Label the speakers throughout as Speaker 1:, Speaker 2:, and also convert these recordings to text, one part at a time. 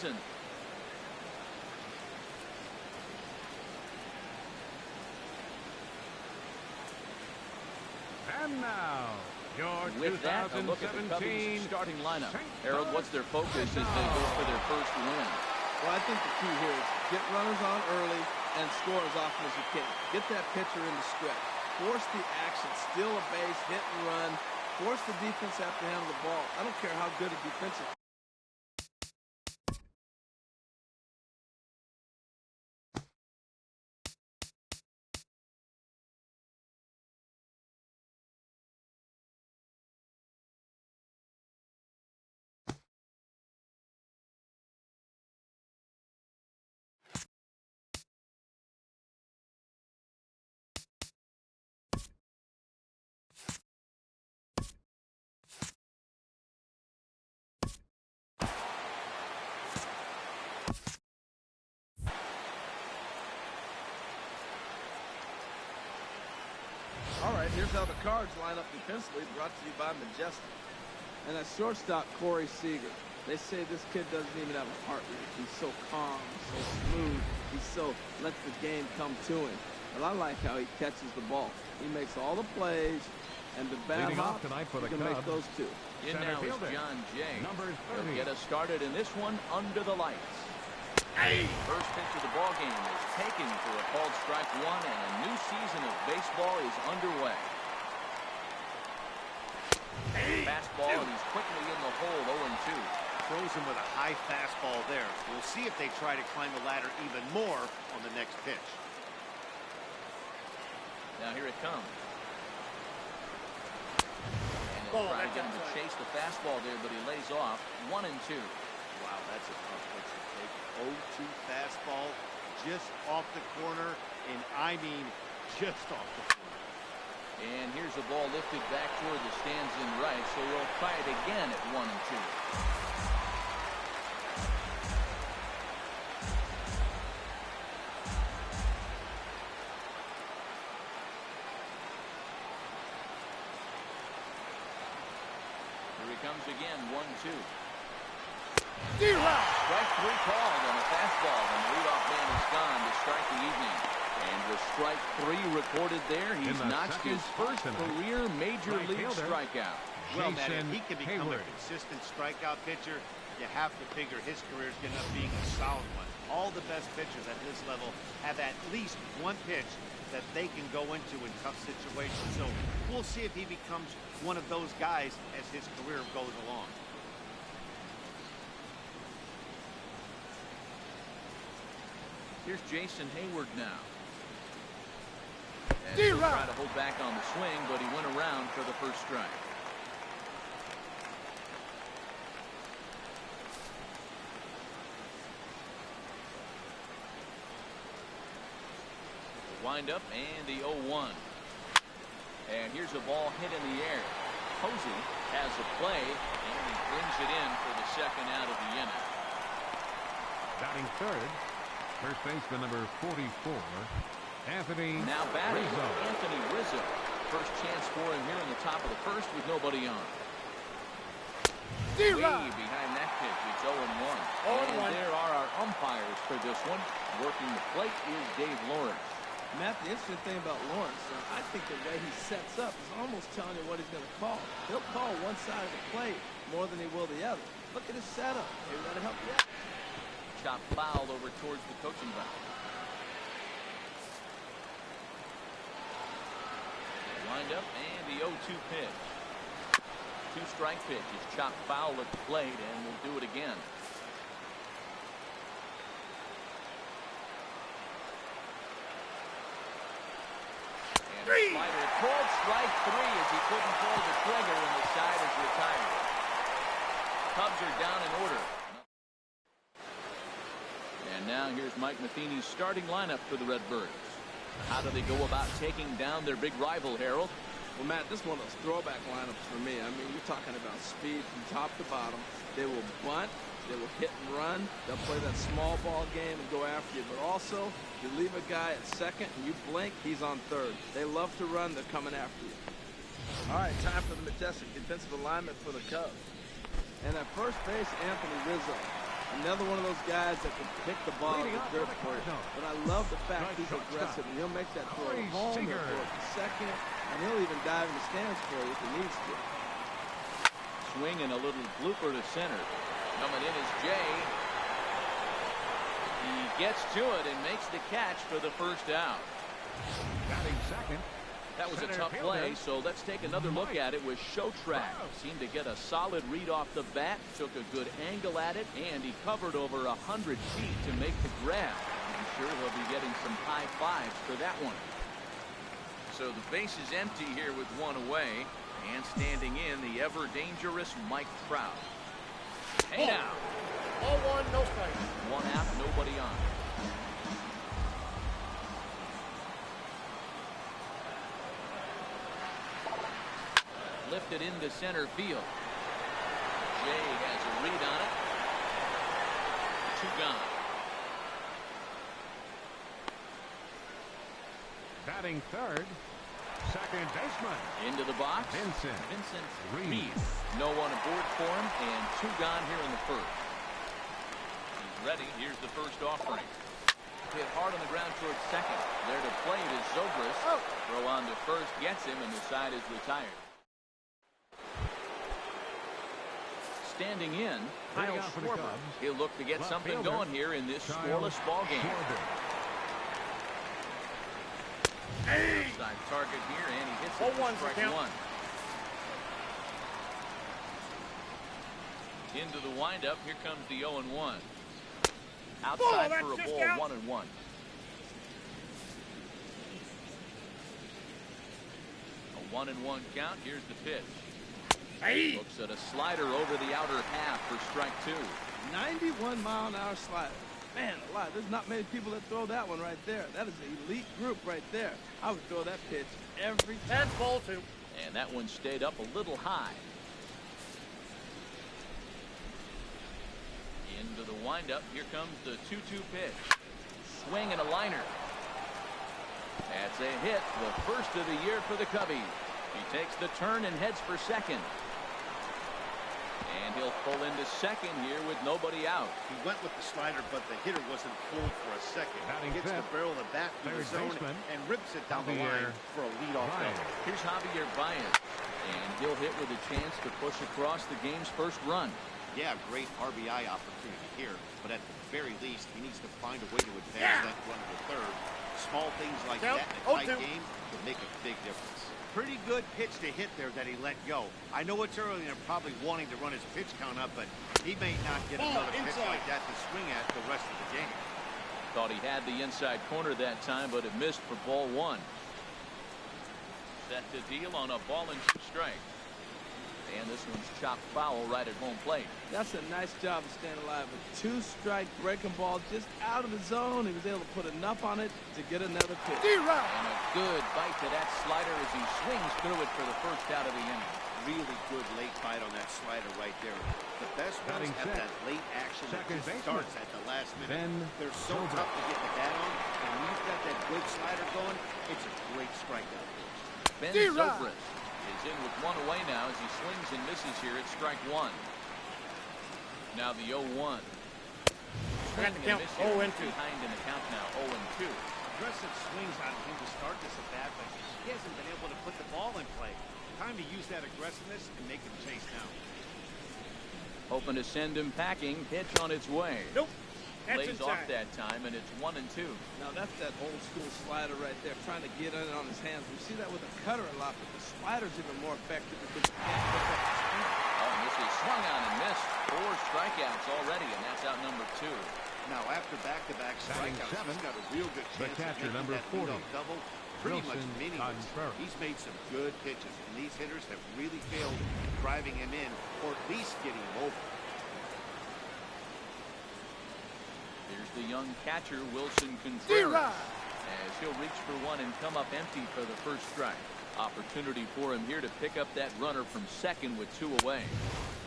Speaker 1: season.
Speaker 2: And now, your
Speaker 1: with that, a look at the Cubbies starting lineup. Harold, what's their focus as they go for their first win?
Speaker 3: Well, I think the key here is get runners on early and score as often as you can. Get that pitcher in the stretch. Force the action, steal a base, hit and run. Force the defense to have to handle the ball. I don't care how good a defensive. All right, here's how the Cards line up defensively, brought to you by Majestic. And at shortstop, Corey Seager. They say this kid doesn't even have a heart rate. He's so calm, so smooth. He so lets the game come to him. But I like how he catches the ball. He makes all the plays, and the bat hop,
Speaker 2: tonight for
Speaker 3: he
Speaker 2: the
Speaker 3: can
Speaker 2: Cubs.
Speaker 3: make those two.
Speaker 1: In now is John Jay.
Speaker 2: Number 30.
Speaker 1: He'll get us started in this one under the lights.
Speaker 2: Hey.
Speaker 1: First pitch of the ball game is taken for a called strike one, and a new season of baseball is underway. Fastball, and he's quickly in the hole, 0-2.
Speaker 4: Throws him with a high fastball there. We'll see if they try to climb the ladder even more on the next pitch.
Speaker 1: Now here it comes. And he'll try to get him to chase the fastball there, but he lays off. 1-2.
Speaker 4: Wow, that's a tough pitch to take. 0-2 fastball just off the corner, and I mean just off the corner.
Speaker 1: And here's the ball lifted back toward the stands in right, so we'll try it again at 1-2. Here he comes again, 1-2. Strike three called on a fastball, and the leadoff man is gone to start the evening. And with strike three recorded there, he's notched his first career major league strikeout.
Speaker 4: Well, Matt, if he can become a consistent strikeout pitcher, you have to figure his career is going to be a solid one. All the best pitchers at this level have at least one pitch that they can go into in tough situations. So we'll see if he becomes one of those guys as his career goes along.
Speaker 1: Here's Jason Hayward now. As he'll try to hold back on the swing, but he went around for the first strike. The wind-up and the 0-1. And here's a ball hit in the air. Posey has a play, and he brings it in for the second out of the inning.
Speaker 2: Batting third, first baseman number 44, Anthony
Speaker 1: Now batting,
Speaker 2: Rizzo.
Speaker 1: Anthony Rizzo. First chance for him here in the top of the first with nobody on. Way behind that pitch, it's 0-1. And there are our umpires for this one. Working the plate is Dave Lawrence.
Speaker 3: Matt, the interesting thing about Lawrence, I think the way he sets up is almost telling you what he's going to call. He'll call one side of the plate more than he will the other. Look at his setup. Maybe that'll help you out.
Speaker 1: Shot fouled over towards the coaching box. Wind up and the 0-2 pitch. Two-strike pitch is chopped foul at the plate, and we'll do it again. And a slider called strike three as he couldn't pull the trigger, and the side is retired. Cubs are down in order. And now here's Mike Matheny's starting lineup for the Redbirds. How do they go about taking down their big rival, Harold?
Speaker 3: Well, Matt, this is one of those throwback lineups for me. I mean, you're talking about speed from top to bottom. They will bunt. They will hit and run. They'll play that small ball game and go after you. But also, you leave a guy at second and you blink, he's on third. They love to run. They're coming after you. All right, time for the Majestic defensive alignment for the Cubs. And at first base, Anthony Rizzo. Another one of those guys that can pick the ball in the dirt for you. But I love the fact he's aggressive. And he'll make that throw at home, he'll throw it to second, and he'll even dive in the stands for you if he needs to.
Speaker 1: Swing and a little blooper to center. Coming in is Jay. He gets to it and makes the catch for the first out.
Speaker 2: Batting second.
Speaker 1: That was a tough play, so let's take another look at it with Showtrack. Seemed to get a solid read off the bat, took a good angle at it, and he covered over 100 feet to make the grab. I'm sure he'll be getting some high fives for that one. So the base is empty here with one away, and standing in the ever-dangerous Mike Trout. Hey now.
Speaker 5: 0-1, no strike.
Speaker 1: One out, nobody on. Lifted into center field. Jay has a read on it. Two gone.
Speaker 2: Batting third. Second baseman.
Speaker 1: Into the box.
Speaker 2: Vincent
Speaker 1: Reed. No one aboard for him, and two gone here in the first. He's ready. Here's the first offering. Hit hard on the ground towards second. There to play it is Zobrist. Throw on to first, gets him, and the side is retired. Standing in, Kyle Schwarber. He'll look to get something going here in this scoreless ball game. Outside target here, and he hits it for strike one. Into the windup, here comes the 0-1. Outside for a ball, 1-1. A 1-1 count. Here's the pitch. Looks at a slider over the outer half for strike two.
Speaker 3: 91-mile-an-hour slider. Man alive, there's not many people that throw that one right there. That is an elite group right there. I would throw that pitch every time.
Speaker 5: That's ball two.
Speaker 1: And that one stayed up a little high. Into the windup. Here comes the 2-2 pitch. Swing and a liner. That's a hit. The first of the year for the Cubbies. He takes the turn and heads for second. And he'll pull into second here with nobody out.
Speaker 4: He went with the slider, but the hitter wasn't pulled for a second. He hits the barrel of the bat through the zone and rips it down the line for a leadoff double.
Speaker 1: Here's Javier Baez. And he'll hit with a chance to push across the game's first run.
Speaker 4: Yeah, great RBI opportunity here, but at the very least, he needs to find a way to advance that runner to third. Small things like that in a tight game would make a big difference. Pretty good pitch to hit there that he let go. I know it's early and they're probably wanting to run his pitch count up, but he may not get another pitch like that to swing at the rest of the game.
Speaker 1: Thought he had the inside corner that time, but it missed for ball one. Set the deal on a ball and two strikes. And this one's chopped foul right at home plate.
Speaker 3: That's a nice job of staying alive. A two-strike breaking ball just out of the zone. He was able to put enough on it to get another pitch.
Speaker 1: And a good bite to that slider as he swings through it for the first out of the inning.
Speaker 4: Really good late bite on that slider right there. The best ones have that late action that just starts at the last minute. They're so tough to get the bat on, and when you've got that good slider going, it's a great strikeout pitch.
Speaker 1: Ben Zobrist is in with one away now as he swings and misses here at strike one. Now the 0-1.
Speaker 5: Behind the count, 0-2.
Speaker 1: Behind in the count now, 0-2.
Speaker 4: Aggressive swings on him to start this at bat, but he hasn't been able to put the ball in play. Time to use that aggressiveness and make him chase now.
Speaker 1: Hoping to send him packing. Pitch on its way.
Speaker 5: Nope. That's
Speaker 1: Lays off that time, and it's 1-2.
Speaker 3: Now that's that old school slider right there, trying to get it on his hands. We see that with a cutter a lot, but the slider's even more effective because you can't pick up the speed.
Speaker 1: Oh, and this is swung on and missed. 4 strikeouts already, and that's out number 2.
Speaker 4: Now after back-to-back strikeouts, he's got a real good chance of making
Speaker 2: number
Speaker 4: that
Speaker 2: 40.
Speaker 4: leadoff double pretty much meaningless. He's made some good pitches, and these hitters have really failed driving him in or at least getting him over.
Speaker 1: Here's the young catcher, Wilson Contreras, as he'll reach for one and come up empty for the first strike. Opportunity for him here to pick up that runner from second with 2 away.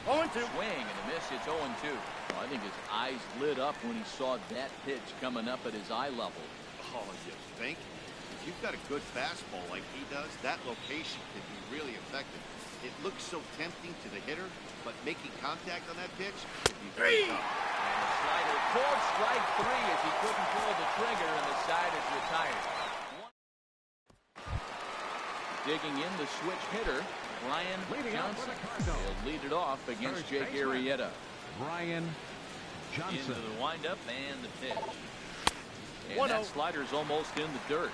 Speaker 5: 0-2.
Speaker 1: Swing and a miss. It's 0-2. Well, I think his eyes lit up when he saw that pitch coming up at his eye level.
Speaker 4: Oh, you think? If you've got a good fastball like he does, that location can be really effective. It looks so tempting to the hitter, but making contact on that pitch can be very tough.
Speaker 1: called strike 3 as he couldn't pull the trigger, and the side is retired. Digging in the switch hitter, Brian Johnson. He'll lead it off against Jake Arrieta.
Speaker 2: Brian Johnson.
Speaker 1: Into the windup and the pitch. And that slider's almost in the dirt.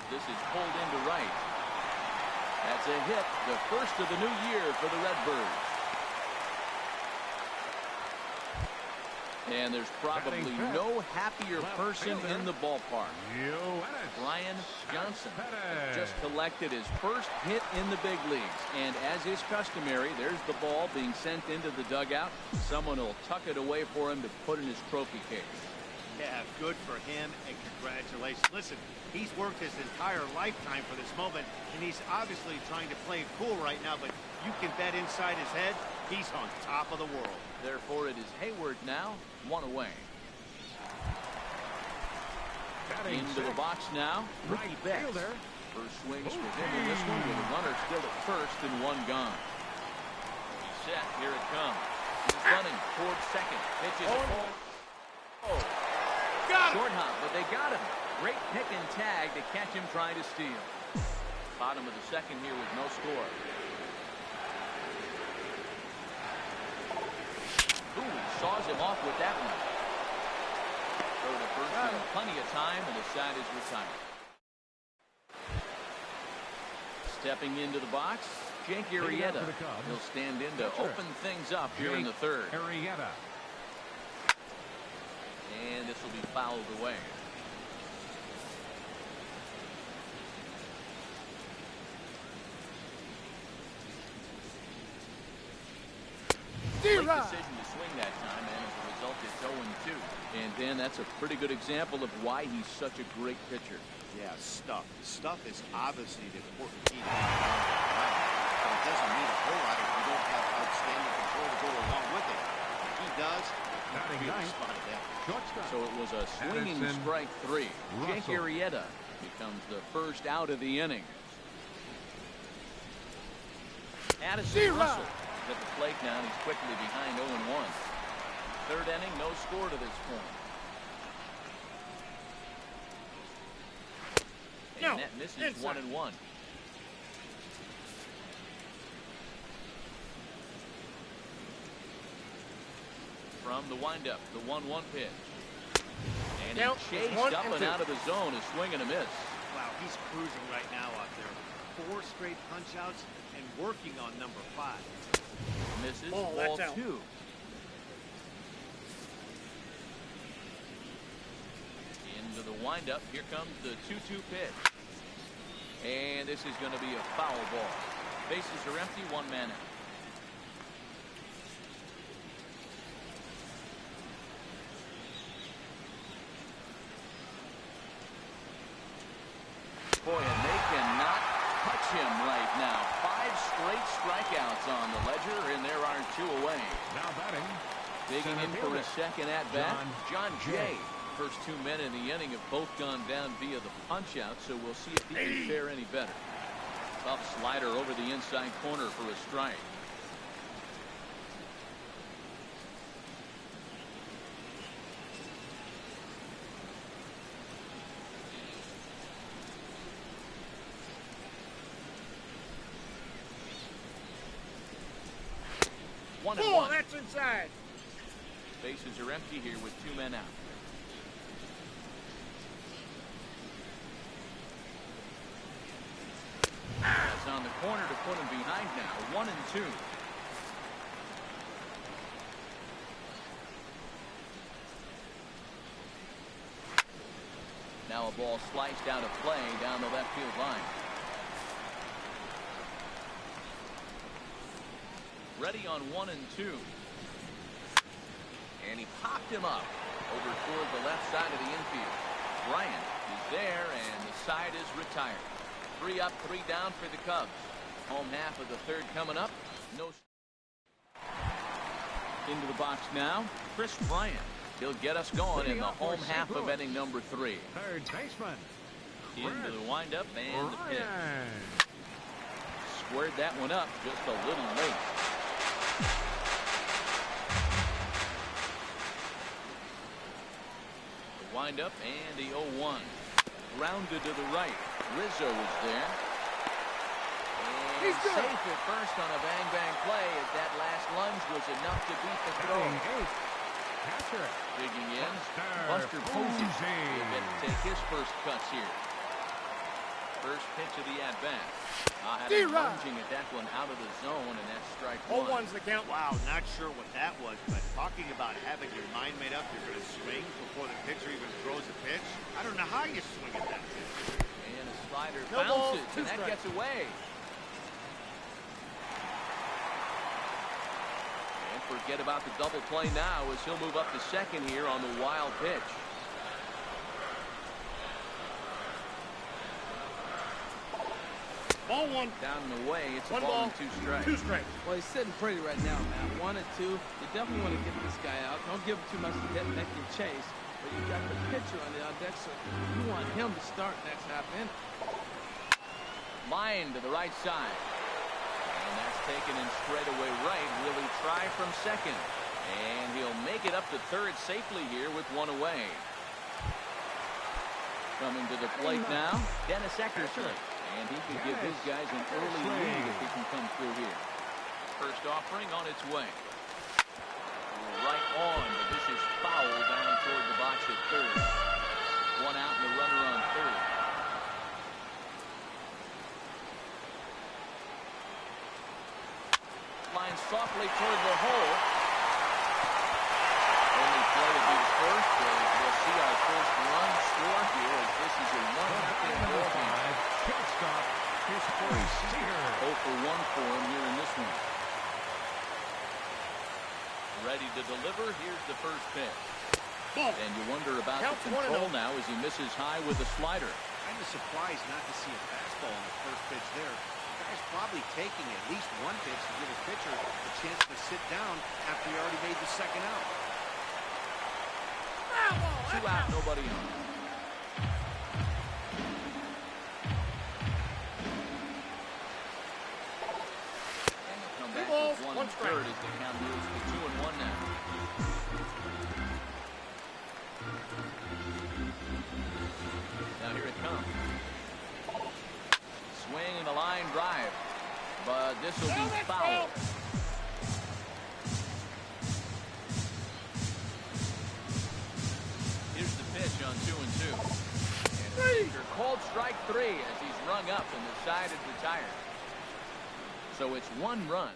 Speaker 1: This is pulled into right. That's a hit, the first of the new year for the Redbirds. And there's probably no happier person in the ballpark. Brian Johnson just collected his first hit in the big leagues. And as is customary, there's the ball being sent into the dugout. Someone will tuck it away for him to put in his trophy case.
Speaker 4: Yeah, good for him, and congratulations. Listen, he's worked his entire lifetime for this moment, and he's obviously trying to play it cool right now, but you can bet inside his head, he's on top of the world.
Speaker 1: Therefore, it is Hayward now, 1 away. Into the box now, Ricky Betts. First swings for him in this one with a runner still at first and 1 gone. He's set, here it comes. He's running towards second. Pitches a ball. Short hop, but they got him. Great pick and tag to catch him trying to steal. Bottom of the second here with no score. Ooh, he saws him off with that one. Throw to first with plenty of time, and the side is retired. Stepping into the box, Jake Arrieta. He'll stand in to open things up here in the third.
Speaker 2: Arrieta.
Speaker 1: And this will be fouled away. Great decision to swing that time, and as a result, it's 0-2. And Dan, that's a pretty good example of why he's such a great pitcher.
Speaker 4: Yeah, stuff. Stuff is obviously the important key to being but it doesn't mean a whole lot if you don't have outstanding control to go along with it. He does.
Speaker 1: So it was a swinging strike 3. Jake Arrieta becomes the first out of the inning. Addison Russell at the plate now, and he's quickly behind 0-1. Third inning, no score to this point. And that misses 1-1. From the windup, the 1-1 pitch. And he chased up and out of the zone, a swing and a miss.
Speaker 4: Wow, he's cruising right now out there. 4 straight punch-outs and working on number 5.
Speaker 1: Misses, ball 2. Into the windup, here comes the 2-2 pitch. And this is going to be a foul ball. Bases are empty, 1 man out. Boy, and they cannot touch him right now. 5 straight strikeouts on the ledger, and there are 2 away.
Speaker 2: Now batting.
Speaker 1: Digging in for a second at bat, John Jay. First 2 men in the inning have both gone down via the punch-out, so we'll see if he can fare any better. Tough slider over the inside corner for a strike.
Speaker 5: Oh, that's inside.
Speaker 1: Bases are empty here with 2 men out. That's on the corner to put him behind now. 1-2. Now a ball sliced out of play down the left field line. Ready on 1-2. And he popped him up over toward the left side of the infield. Bryant is there, and the side is retired. 3 up, 3 down for the Cubs. Home half of the third coming up. No. Into the box now, Chris Bryant. He'll get us going in the home half of inning number 3.
Speaker 2: Third baseman,
Speaker 1: Into the windup and the pitch.
Speaker 2: Ryan.
Speaker 1: Squared that one up just a little late. The windup and the 0-1. Grounded to the right. Rizzo is there. And
Speaker 5: He's good.
Speaker 1: safe at first on a bang-bang play as that last lunge was enough to beat the throw.
Speaker 2: Catcher.
Speaker 1: Digging in.
Speaker 2: Buster
Speaker 1: Buster Posey will
Speaker 2: Posey.
Speaker 1: get to take his first cuts here. First pitch of the at-bat. Had him lunging at that one out of the zone, and that's strike one.
Speaker 5: 0-1's the count.
Speaker 4: Wow, not sure what that was, but talking about having your mind made up, you're going to swing before the pitcher even throws a pitch. I don't know how you swing at that pitch.
Speaker 1: And a slider
Speaker 5: No balls,
Speaker 1: bounces,
Speaker 5: 2
Speaker 1: and that
Speaker 5: strikes.
Speaker 1: gets away. And forget about the double play now as he'll move up to second here on the wild pitch.
Speaker 5: Ball 1.
Speaker 1: Down and away, it's a
Speaker 5: 1
Speaker 1: ball
Speaker 5: ball,
Speaker 1: and 2 strikes.
Speaker 5: 2 strikes.
Speaker 3: Well, he's sitting pretty right now, Matt. 1 and 2. You definitely want to get this guy out. Don't give him too much to hit, make him chase. But you got the pitcher on the on-deck circuit. You want him to start next half inning.
Speaker 1: Line to the right side. And that's taken in straightaway right. Will he try from second? And he'll make it up to third safely here with 1 away. Coming to the plate now, Dennis Eckersley. And he can give his guys an early lead if he can come through here. First offering on its way. Right on, but this is foul down toward the box at third. 1 out and the runner on third. Line softly toward the hole. Only play will be the first. We'll see our first run score here as this is a 1-0 ball game.
Speaker 2: Shortstop is Corey Seager.
Speaker 1: 0 for 1 for him here in this one. Ready to deliver. Here's the first pitch.
Speaker 5: Ball.
Speaker 1: And you wonder about
Speaker 5: Counts
Speaker 1: the
Speaker 5: 1-0.
Speaker 1: control now as he misses high with a slider.
Speaker 4: Kind of surprised not to see a fastball on the first pitch there. The guy's probably taking at least 1 pitch to give his pitcher a chance to sit down after he already made the second out.
Speaker 1: 2 out, nobody on. And the comeback
Speaker 5: 2 balls,
Speaker 1: is 1
Speaker 5: 1 strike.
Speaker 1: third as the count moves to 2-1 now. Now here it comes. Swing and a line drive. But this will be foul. Here's the pitch on 2-2. And a major called strike 3 as he's rung up and the side is retired. So it's 1 run.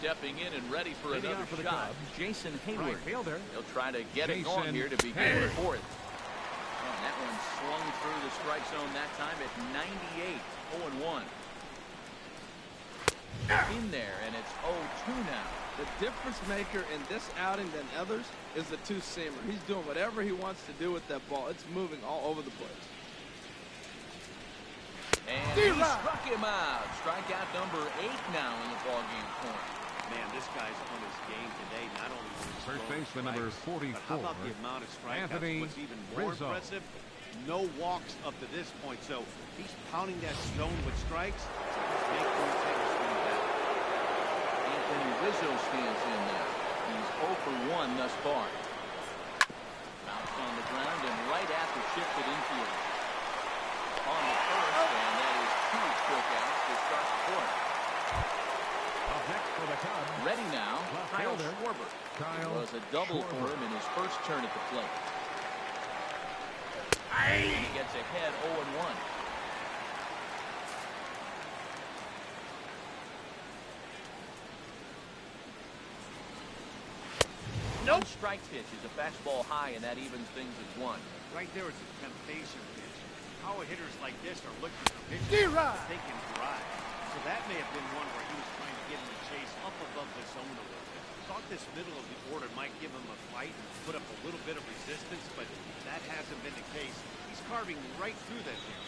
Speaker 1: Stepping in and ready for
Speaker 2: Leading
Speaker 1: another
Speaker 2: off for the
Speaker 1: shot,
Speaker 2: Cubs.
Speaker 1: Jason Hayward.
Speaker 2: Right fielder.
Speaker 1: He'll try to get it
Speaker 2: Jason
Speaker 1: going here to begin the
Speaker 2: Hayward.
Speaker 1: 4th. And that one swung through the strike zone that time at 98. 0-1. In there, and it's 0-2 now.
Speaker 3: The difference maker in this outing than others is the 2-seamer. He's doing whatever he wants to do with that ball. It's moving all over the place.
Speaker 1: And he struck him out. Strikeout number 8 now in the ballgame corner.
Speaker 4: Man, this guy's on his game today. Not only was he
Speaker 2: First
Speaker 4: throwing
Speaker 2: baseman number
Speaker 4: strikes, but how about the
Speaker 2: 44,
Speaker 4: amount of strikeouts?
Speaker 2: Anthony
Speaker 4: What's even more
Speaker 2: Rizzo.
Speaker 4: impressive, no walks up to this point. So he's pounding that stone with strikes. So he's making the hitter swing back.
Speaker 1: Anthony Rizzo stands in now. He's 0 for 1 thus far. Bounced on the ground and right at the shifted infield. On the first, and that is 2 strikeouts to start the 4th.
Speaker 2: Up next for the Cubs.
Speaker 1: Ready now,
Speaker 2: Left
Speaker 1: Kyle
Speaker 2: fielder.
Speaker 1: Schwarber.
Speaker 2: Kyle
Speaker 1: It was a double for
Speaker 2: Schwarber.
Speaker 1: him in his first turn at the plate. He gets ahead 0-1.
Speaker 5: Nope.
Speaker 1: Strike pitch is a fastball high, and that evens things at 1.
Speaker 4: Right there is a temptation pitch. Power hitters like this are looking for pitches
Speaker 5: D-Rod.
Speaker 4: that they can drive. So that may have been one where he was trying to get him to chase up above the zone a little bit. Thought this middle of the order might give him a fight and put up a little bit of resistance, but that hasn't been the case. He's carving right through that pitch.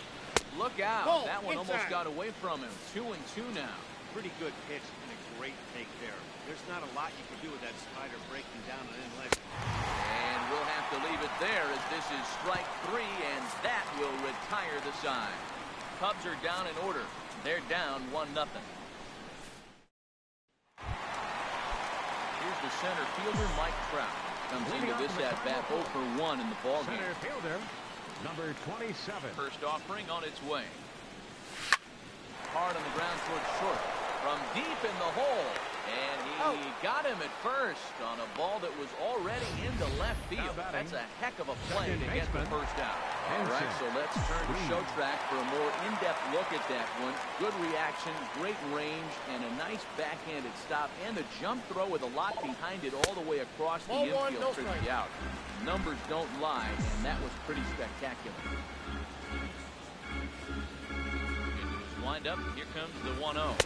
Speaker 1: Look out.
Speaker 5: Ball,
Speaker 1: That one almost
Speaker 5: inside.
Speaker 1: got away from him. 2-2 now.
Speaker 4: Pretty good pitch and a great take there. There's not a lot you can do with that slider breaking down and then let.
Speaker 1: And we'll have to leave it there as this is strike 3, and that will retire the side. Cubs are down in order. They're down 1-0. Here's the center fielder, Mike Trout. Comes into this at-bat 0 for 1 in the ballgame.
Speaker 2: Center fielder, number 27.
Speaker 1: First offering on its way. Hard on the ground towards short. From deep in the hole. And he got him at first on a ball that was already into left field. That's a heck of a play to get the first out. All right, so let's turn to show track for a more in-depth look at that one. Good reaction, great range, and a nice backhanded stop, and a jump throw with a lot behind it all the way across the infield for the out. Numbers don't lie, and that was pretty spectacular. Into his windup, here comes the 1-0.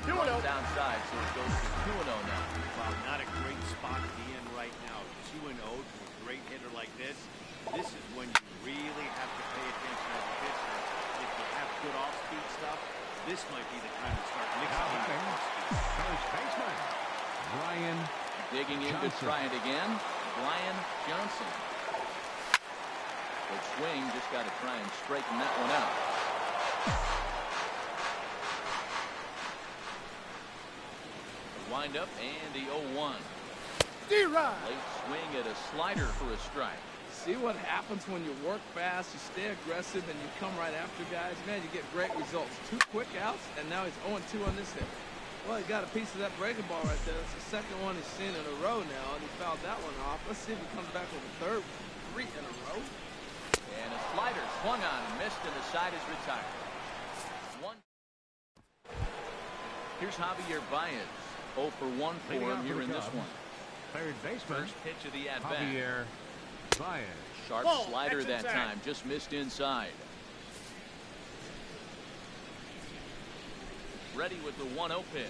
Speaker 5: 2-0.
Speaker 1: Downside, so it goes to 2-0 now.
Speaker 4: Wow, not a great spot to be in right now. 2-0 to a great hitter like this. This is when you really have to pay attention as a pitcher. If you have good off-speed stuff, this might be the time to start mixing in the off-speed.
Speaker 2: First baseman, Brian
Speaker 1: Digging in to try it again, Brian Johnson. Good swing, just got to try and straighten that one out. Wind up and the 0-1. Late swing at a slider for a strike.
Speaker 3: See what happens when you work fast, you stay aggressive, and you come right after guys? Man, you get great results. 2 quick outs, and now he's 0-2 on this hit. Well, he got a piece of that breaking ball right there. It's the second one he's seen in a row now, and he fouled that one off. Let's see if he comes back with a third, 3 in a row.
Speaker 1: And a slider swung on and missed, and the side is retired. Here's Javier Baez. 0 for 1 for him here in this one.
Speaker 2: Third baseman,
Speaker 1: First pitch of the at-bat.
Speaker 2: Javier Baez.
Speaker 1: Sharp slider that time, just missed inside. Ready with the 1-0 pitch.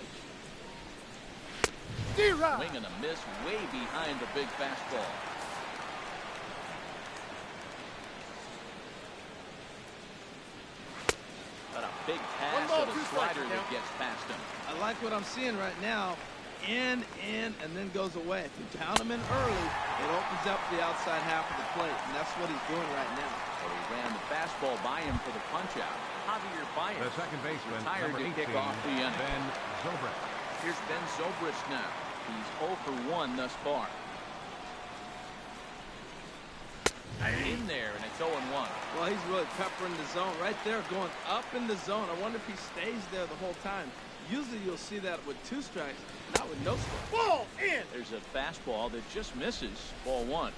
Speaker 1: Swing and a miss way behind the big fastball. Got a big pass of a slider that gets past him.
Speaker 3: I like what I'm seeing right now. In, and then goes away. If you pound him in early, it opens up the outside half of the plate, and that's what he's doing right now.
Speaker 1: So he ran the fastball by him for the punch-out. Javier Baez,
Speaker 2: The second baseman,
Speaker 1: retired
Speaker 2: number 18,
Speaker 1: to kick off the inning.
Speaker 2: Ben Zobrist.
Speaker 1: Here's Ben Zobrist now. He's 0 for 1 thus far. In there, and it's 0-1.
Speaker 3: Well, he's really peppering the zone right there, going up in the zone. I wonder if he stays there the whole time. Usually you'll see that with 2 strikes, not with no strikes.
Speaker 5: Ball in.
Speaker 1: There's a fastball that just misses. Ball 1.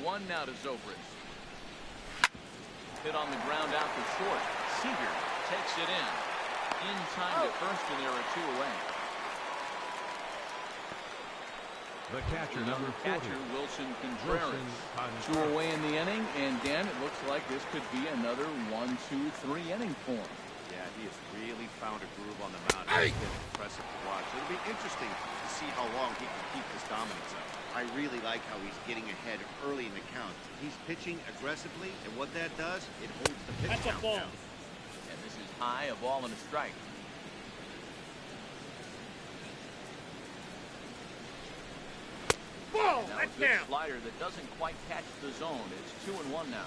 Speaker 1: One now to Zobrist. Hit on the ground out to short. Seager takes it in time to first, and there are 2 away.
Speaker 2: The catcher, number 40.
Speaker 1: Catcher Wilson Contreras. 2 away in the inning, and Dan, it looks like this could be another 1, 2, 3 inning for him.
Speaker 4: Yeah, he has really found a groove on the mound. It's been impressive to watch. It'll be interesting to see how long he can keep this dominance up. I really like how he's getting ahead early in the count. He's pitching aggressively, and what that does, it holds the pitch count down.
Speaker 1: And this is high, a ball and a strike.
Speaker 5: Ball.
Speaker 1: Now a good slider that doesn't quite catch the zone. It's 2-1 now.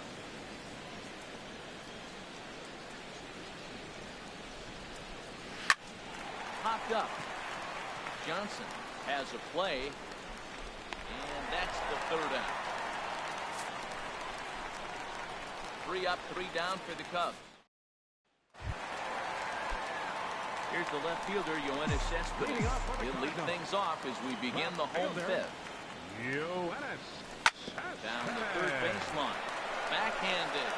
Speaker 1: Popped up. Johnson has a play, and that's the 3rd out. 3 up, 3 down for the Cubs. Here's the left fielder, Yoenis Cespedes. He'll lead things off as we begin the home 5th.
Speaker 2: Yoenis
Speaker 1: Down the 3rd baseline. Backhanded.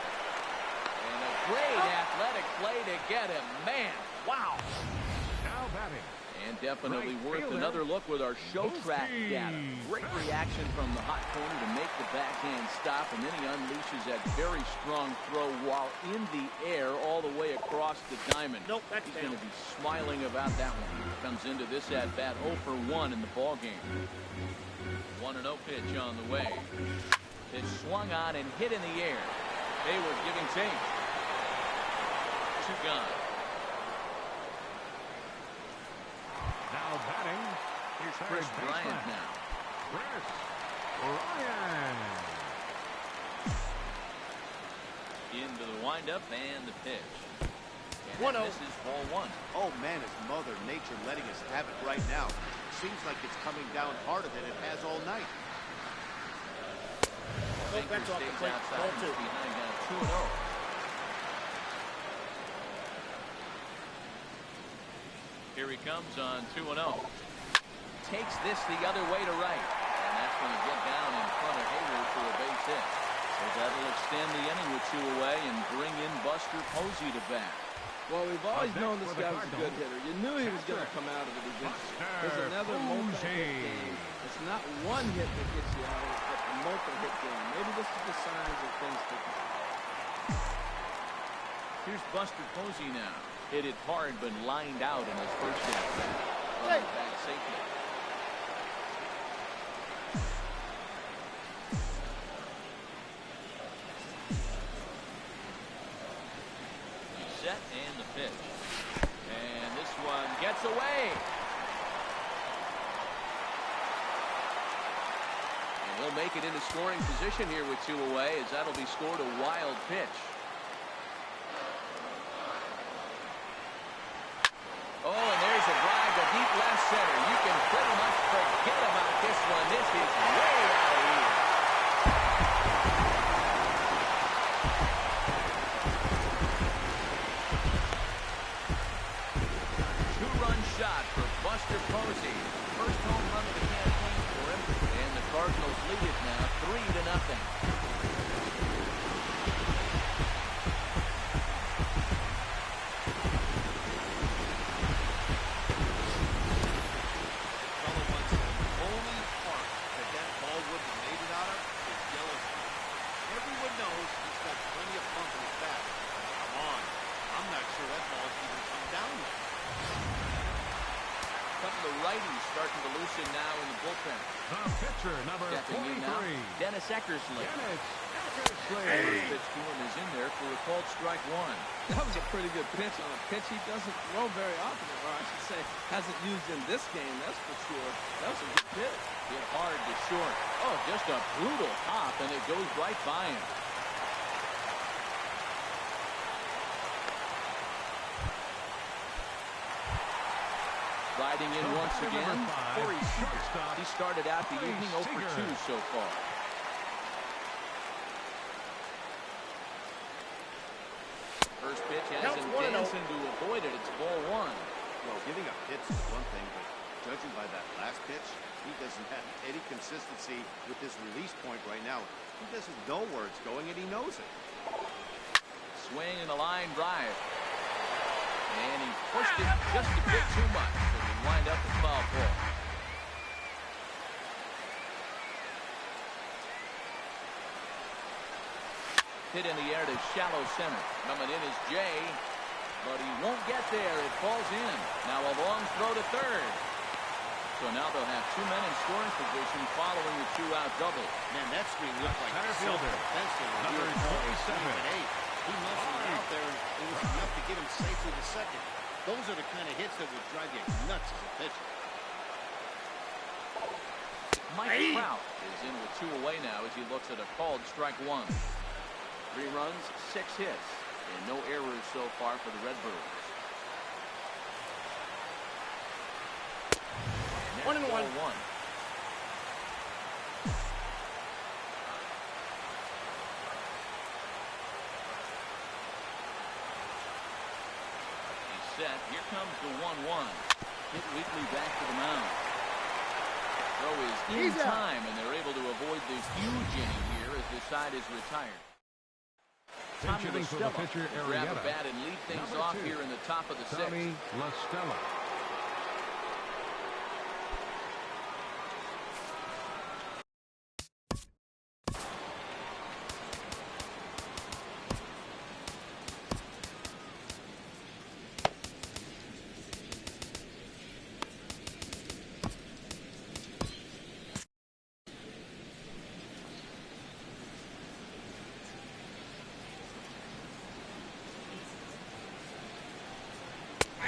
Speaker 1: And a great athletic play to get him. Man, wow.
Speaker 2: Now batting.
Speaker 1: And definitely worth another look with our show track data. Great reaction from the hot corner to make the backhand stop, and then he unleashes that very strong throw while in the air all the way across the diamond.
Speaker 5: Nope, that's
Speaker 1: He's going to be smiling about that one. Comes into this at-bat 0 for 1 in the ballgame. 1-0 pitch on the way. It's swung on and hit in the air. Hayward giving chase. 2 gone. Chris
Speaker 2: third
Speaker 1: Bryant
Speaker 2: baseman.
Speaker 1: now.
Speaker 2: Chris Bryant.
Speaker 1: Into the windup and the pitch. And
Speaker 5: 1-0.
Speaker 1: this is ball one.
Speaker 4: Oh, man, is Mother Nature letting us have it right now. Seems like it's coming down harder than it has all night.
Speaker 5: Nope,
Speaker 1: Baker
Speaker 5: that's off the
Speaker 1: stays
Speaker 5: plate.
Speaker 1: outside
Speaker 5: Ball
Speaker 1: and
Speaker 5: two.
Speaker 1: is behind down 2-0. Here he comes on 2-0. Takes this the other way to right. And that's going to get down in front of Hayward for a base hit. So that'll extend the inning with 2 away and bring in Buster Posey to bat.
Speaker 3: Well, we've always
Speaker 2: Up
Speaker 3: known
Speaker 2: next
Speaker 3: this
Speaker 2: for the
Speaker 3: guy was a good hitter. You knew he was going to come out of it eventually. There's another multi-hit game. It's not one hit that gets you out of it, but a multi-hit game. Maybe this is the signs of things to come.
Speaker 1: Here's Buster Posey now. Hit it hard, but lined out in his first at-bat. Running back safely. He's set and the pitch. And this one gets away. And he'll make it into scoring position here with 2 away, as that'll be scored a wild pitch. Oh, and there's a drive to deep left center. You can pretty much forget about this one. This is way out of here. Two-run shot for Buster Posey. First home run of the campaign for him. And the Cardinals lead it now 3-0. Starting to loosen now in the bullpen.
Speaker 2: The pitcher, number
Speaker 1: Stepping in
Speaker 2: 43.
Speaker 1: now, Dennis Eckersley.
Speaker 2: Dennis
Speaker 1: First
Speaker 2: Eckersley.
Speaker 1: pitch to him is in there for a called strike one.
Speaker 3: That was a pretty good pitch on a pitch he doesn't throw very often, or I should say hasn't used in this game, that's for sure. That was a good pitch.
Speaker 1: Hit hard to short. Oh, just a brutal hop, and it goes right by him. Riding in once again, Corey Seager. He started out the evening 0 for 2 so far. First pitch has him dancing to avoid it. It's ball one.
Speaker 4: Well, giving up hits is one thing, but judging by that last pitch, he doesn't have any consistency with his release point right now. He doesn't know where it's going, and he knows it.
Speaker 1: Swing and a line drive. And he pushed it just a bit too much. So we wind up with foul ball. Hit in the air to shallow center. Coming in is Jay, but he won't get there. It falls in. Now a long throw to third. So now they'll have 2 men in scoring position following the 2-out double.
Speaker 4: Man, that screen looked like
Speaker 2: Center fielder, number 27.
Speaker 4: He muscled it out there, and it was enough to get him safely to second. Those are the kind of hits that would drive you nuts as a pitcher.
Speaker 1: Mike Trout is in with 2 away now as he looks at a called strike one. 3 runs, 6 hits, and no errors so far for the Redbirds.
Speaker 5: 1-1.
Speaker 1: Set. Here comes the 1-1. Hit weakly back to the mound. Throw is in time, and they're able to avoid the huge inning here as the side is retired. Tommy
Speaker 2: Pitching for the
Speaker 1: LaStella
Speaker 2: pitcher,
Speaker 1: will grab a
Speaker 2: Arrieta.
Speaker 1: bat and lead things
Speaker 2: Number
Speaker 1: off
Speaker 2: 2.
Speaker 1: here in the top of the
Speaker 2: Tommy
Speaker 1: sixth.
Speaker 2: LaStella.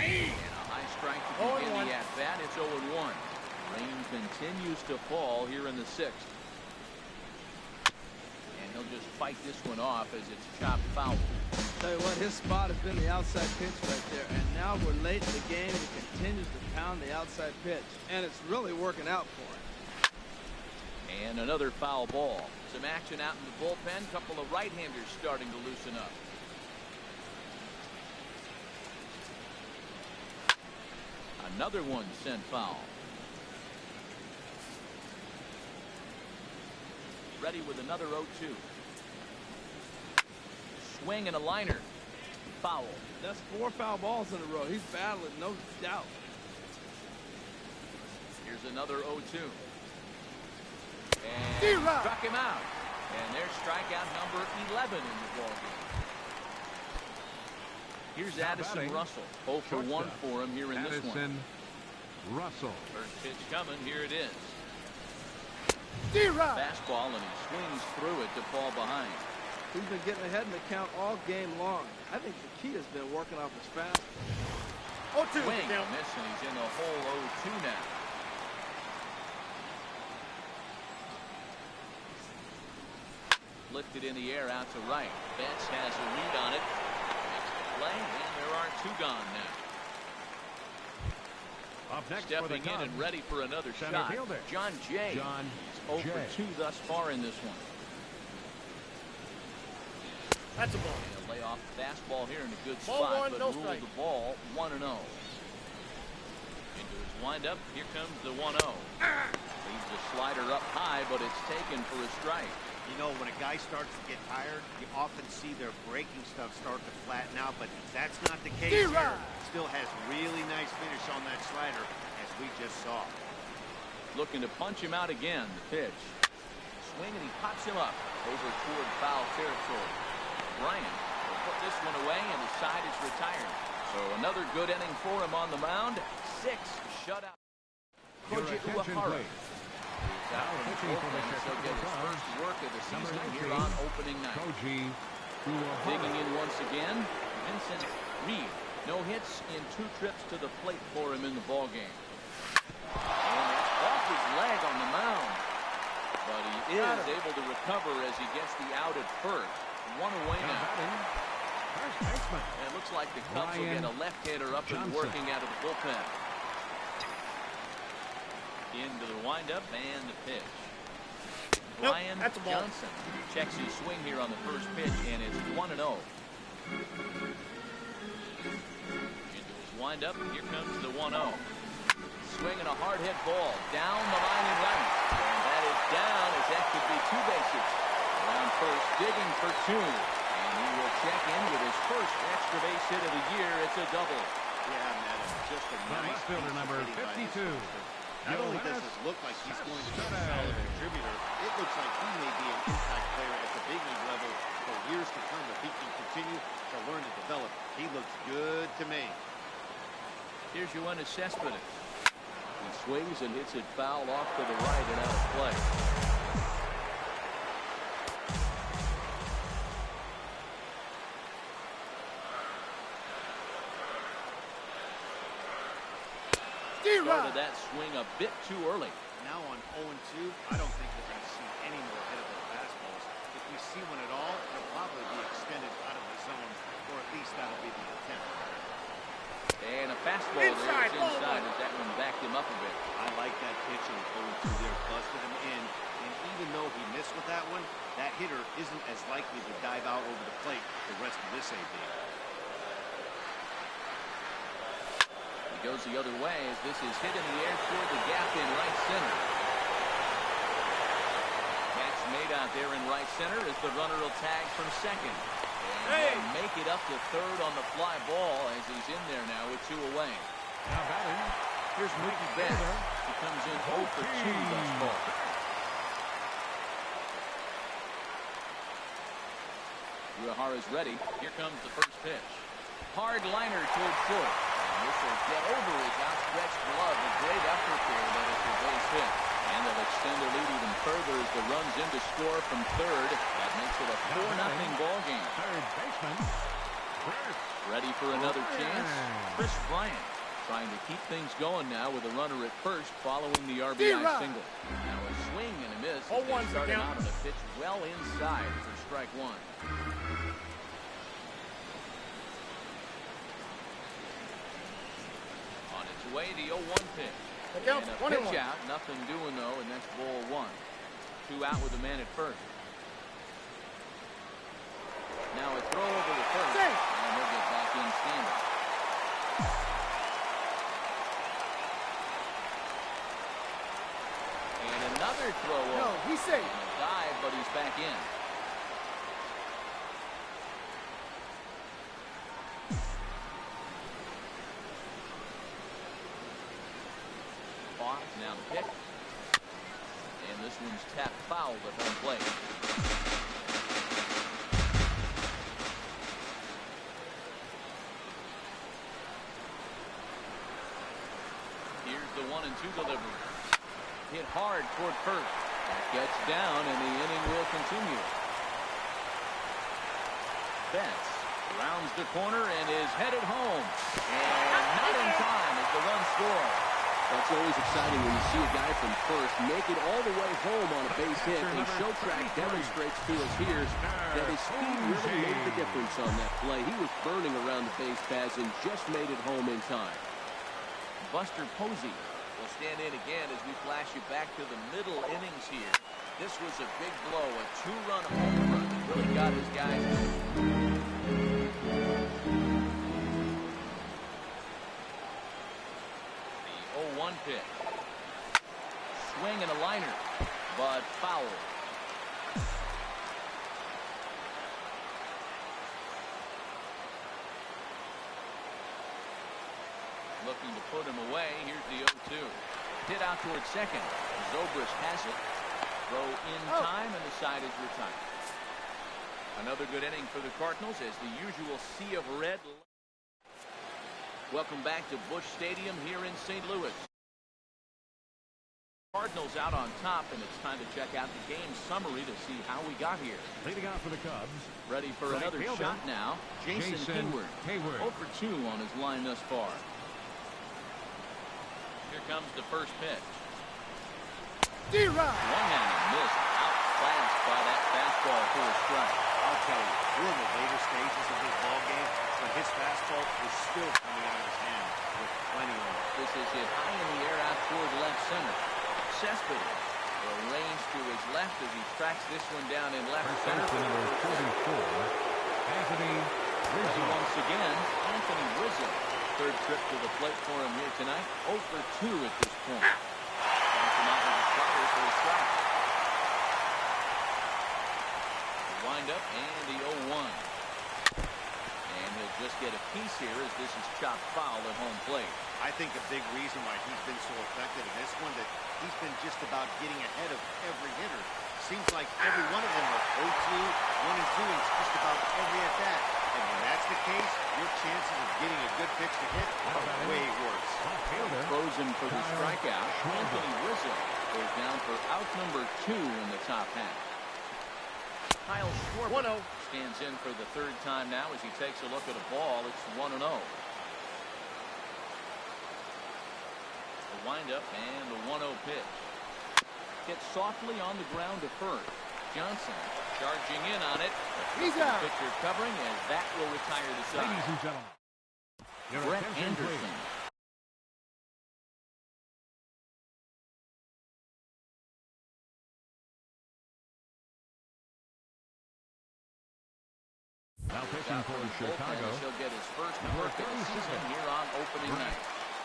Speaker 1: And a high strike to begin the at-bat. It's 0-1. Rain continues to fall here in the 6th. And he'll just fight this one off as it's chopped foul.
Speaker 3: Tell you what, his spot has been the outside pitch right there. And now we're late in the game, and he continues to pound the outside pitch. And it's really working out for him.
Speaker 1: And another foul ball. Some action out in the bullpen. Couple of right-handers starting to loosen up. Another one sent foul. Ready with another 0-2. Swing and a liner. Foul.
Speaker 3: That's 4 foul balls in a row. He's battling, no doubt.
Speaker 1: Here's another 0-2. And struck him out. And there's strikeout number 11 in the ballgame. Here's Addison Russell. 0 for 1 for him here in this one.
Speaker 2: Addison Russell.
Speaker 1: First pitch coming. Here it is.
Speaker 5: D-Rod.
Speaker 1: Fastball, and he swings through it to fall behind.
Speaker 3: He's been getting ahead in the count all game long. I think the key has been working off his fastball.
Speaker 5: 0-2.
Speaker 1: Swing, miss, and he's in the hole 0-2 now. Lifted in the air out to right. Betts has a lead on it. Makes the play, and there are 2 gone now.
Speaker 2: Up next
Speaker 1: Stepping in and ready for another shot.
Speaker 2: fielder.
Speaker 1: John Jay.
Speaker 2: John
Speaker 1: He's 0 for 2 thus far in this one.
Speaker 5: That's a ball.
Speaker 1: And a layoff fastball here in a good
Speaker 5: Ball
Speaker 1: spot,
Speaker 5: one,
Speaker 1: but
Speaker 5: no
Speaker 1: ruled
Speaker 5: strike.
Speaker 1: the ball 1-0. Into his windup. Here comes the 1-0. Leaves the slider up high, but it's taken for a strike.
Speaker 4: You know, when a guy starts to get tired, you often see their breaking stuff start to flatten out, but that's not the case here. Still has really nice finish on that slider, as we just saw.
Speaker 1: Looking to punch him out again. The pitch. Swing, and he pops him up over toward foul territory. Bryant will put this one away, and the side is retired. So another good inning for him on the mound. 6 shutout.
Speaker 2: Your attention, please.
Speaker 1: Out from the bullpen, so get his first work of the season here on opening night. Digging in once again, Vincent Reed. No hits in 2 trips to the plate for him in the ballgame. And that's off his leg on the mound. But he is able to recover as he gets the out at first. 1 away now.
Speaker 2: First baseman.
Speaker 1: And it looks like the Cubs will get a left-hander up and working out of the bullpen. Into the windup and the pitch. Brian Johnson checks his swing here on the first pitch, and it's 1-0. Into his windup, here comes the 1-0. Swinging a hard hit ball down the line in right, and that is down as that could be 2 bases. Around first, digging for 2, and he will check in with his first extra base hit of the year. It's a double.
Speaker 4: Yeah, man, it's just a nice
Speaker 2: left fielder number 52.
Speaker 4: Not only does it look like he's going to be a solid contributor, it looks like he may be an impact player at the big league level for years to come if he can continue to learn to develop. He looks good to me.
Speaker 1: Here's Yoenis Cespedes. He swings and hits it foul off to the right and out of play. Started that swing a bit too early.
Speaker 4: Now on 0-2, I don't think we're going to see any more hittable fastballs. If we see one at all, it'll probably be extended out of the zone, or at least that'll be the attempt.
Speaker 1: And a fastball there is inside as that one backed him up a bit.
Speaker 4: I like that pitch on 0-2 there, busted him in, and even though he missed with that one, that hitter isn't as likely to dive out over the plate the rest of this AB.
Speaker 1: Goes the other way as this is hit in the air toward the gap in right center. Catch made out there in right center as the runner will tag from second. And make it up to third on the fly ball as he's in there now with 2 away.
Speaker 2: Now batting.
Speaker 1: Here's Mookie Betts. He comes in 0 for 2 thus far. Uehara's ready. Here comes the first pitch. Hard liner toward short. This will get over his outstretched glove. A great effort there, that is a base hit. And they'll extend their lead even further as the run's in to score from third. That makes it a 4-0 ball game.
Speaker 2: Third baseman.
Speaker 1: Ready for another chance? Chris Bryant. Trying to keep things going now with a runner at first following the RBI single. Now a swing and a miss.
Speaker 5: Oh, one
Speaker 1: Starting out on a pitch well inside for strike one. On its way, the 0-1 pitch.
Speaker 5: Count,
Speaker 1: and a pitch out. Nothing doing, though, and that's ball one. 2 out with a man at first. Now a throw over the first. And he'll get back in standing. And another throw over.
Speaker 5: No, he's safe.
Speaker 1: And a dive, but he's back in. Now the pick. And this one's tapped foul at home plate. Here's the 1-2 delivery. Hit hard toward first. That gets down, and the inning will continue. Betts rounds the corner and is headed home. And not in time as the run scores.
Speaker 6: That's always exciting when you see a guy from first make it all the way home on a base hit. And Showtrack demonstrates to us here that his speed really made the difference on that play. He was burning around the base paths and just made it home in time.
Speaker 1: Buster Posey will stand in again as we flash you back to the middle innings here. This was a big blow, a 2-run home run. Really got his guys. The 0-1 pitch. Swing and a liner, but foul. Looking to put him away. Here's the 0-2. Hit out towards second. Zobrist has it. Throw in time, and the side is retired. Another good inning for the Cardinals as the usual sea of red. Welcome back to Busch Stadium here in St. Louis. Cardinals out on top, and it's time to check out the game summary to see how we got here.
Speaker 2: Leading out for the Cubs.
Speaker 1: Ready for another shot now. Jason Hayward. 0 for 2 on his line thus far. Here comes the first pitch.
Speaker 5: D-Rod.
Speaker 1: One-handed miss, outclassed by that fastball for a strike.
Speaker 4: I'll tell you, we're in the later stages of this ball game, but his fastball is still coming out of his hand with plenty of room.
Speaker 1: This is hit high in the air out toward left center. Cespedes will range to his left as he tracks this one down in left center.
Speaker 2: Number 44, Anthony Rizzo.
Speaker 1: Once again, Anthony Rizzo. Third trip to the plate for him here tonight. 0 for 2 at this point. Comes him out with a slider for a strike. The windup and the 0-1. And he'll just get a piece here as this is chopped foul at home plate.
Speaker 4: I think a big reason why he's been so effective in this one that he's been just about getting ahead of every hitter. Seems like every one of them are 0-2, 1-2, and it's just about every at bat. And when that's the case, your chances of getting a good pitch to hit are way worse.
Speaker 1: Throws him for the strikeout. Anthony Rizzo goes down for out number 2 in the top half. Kyle Schwarber stands in for the third time now as he takes a look at a ball. It's 1-0. The windup and the 1-0 pitch. Gets softly on the ground to first. Johnson charging in on it.
Speaker 5: He's out.
Speaker 1: Pitcher covering as that will retire the side.
Speaker 2: Ladies and gentlemen, your
Speaker 1: Brett
Speaker 2: attention,
Speaker 1: Anderson.
Speaker 2: please. Now pitching for Chicago.
Speaker 1: He'll get his first work of the season here on opening night.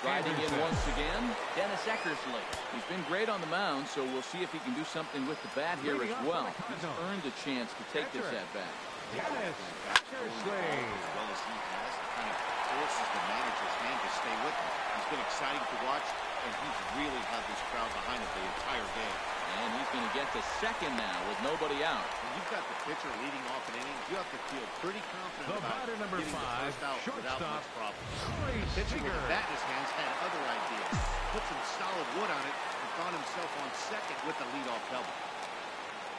Speaker 1: Riding in once again, Dennis Eckersley. He's been great on the mound, so we'll see if he can do something with the bat here as well. He's earned a chance to take this at bat.
Speaker 2: Dennis Eckersley.
Speaker 4: As well as he has, it kind of forces the manager's hand to stay with him. He's been exciting to watch, and he's really had this crowd behind him the entire game.
Speaker 1: And he's going to get to second now with nobody out.
Speaker 4: When you've got the pitcher leading off an inning, you have to feel pretty confident
Speaker 2: The
Speaker 4: about
Speaker 2: batter, number
Speaker 4: getting
Speaker 2: 5,
Speaker 4: the first out without
Speaker 2: shortstop,
Speaker 4: much problem.
Speaker 2: Corey
Speaker 4: Pitcher with
Speaker 2: Seager.
Speaker 4: a bat in his hands had other ideas. Put some solid wood on it and found himself on second with the leadoff double.